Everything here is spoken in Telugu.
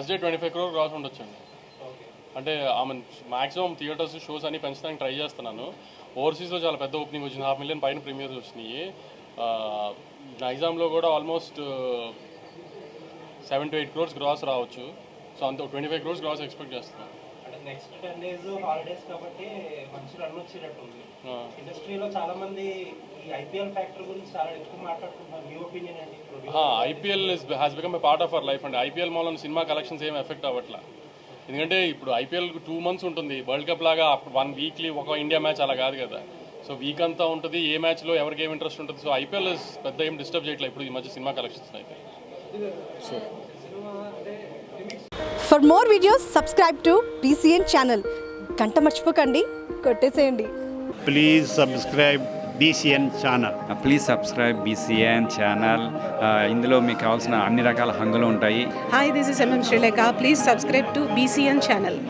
ఫస్ట్ డే 25 crore గ్రాస్ ఉండొచ్చండి. అంటే మాక్సిమం థియేటర్స్ షోస్ అన్ని పెంచడానికి ట్రై చేస్తున్నాను. ఓవర్సీస్లో చాలా పెద్ద ఓపెనింగ్ వచ్చింది, 500,000 పైన ప్రీమియర్స్ వచ్చినాయి. నైజాంలో కూడా ఆల్మోస్ట్ 7 to 8 crores గ్రాస్ రావచ్చు. సో అంత 25 crores గ్రాస్ ఎక్స్పెక్ట్ చేస్తున్నాను. నెక్స్ట్ 10 days హాలిడేస్ కాబట్టి మంచి రన్ వచ్చేటట్టుంది. ఇండస్ట్రీలో చాలా మంది ఈ ఐపీఎల్ ఫ్యాక్టర్ గురించి చాలా ఎక్కువ మాట్లాడుకుంటున్నారు. మీ ఒపీనియన్ ఏంటి? IPL has become a part of our life అండి. ఐపీఎల్ మూలం సినిమా కలెక్షన్స్ ఏం ఎఫెక్ట్ అవ్వట్లా. ఎందుకంటే ఇప్పుడు ఐపీఎల్ 2 months ఉంటుంది. వరల్డ్ కప్ లాగా 1 weekly ఒక ఇండియా మ్యాచ్ అలా కాదు కదా. సో వీక్ అంతా ఉంటుంది, ఏ మ్యాచ్లో ఎవరికి ఏం ఇంట్రెస్ట్ ఉంటుంది. సో ఐపీఎల్ పెద్ద ఏం డిస్టర్బ్ చేయట్లేదు ఇప్పుడు ఈ మధ్య సినిమా కలెక్షన్స్ అయితే. For more videos subscribe to BCN channel. గంట మర్చిపోకండి, కొట్టేసేయండి. Please subscribe BCN channel. Please subscribe BCN channel. ఇందులో మీకు కావాల్సిన అన్ని రకాల హంగులు ఉంటాయి. Hi, this is MM Sri Lanka. Please subscribe to BCN channel.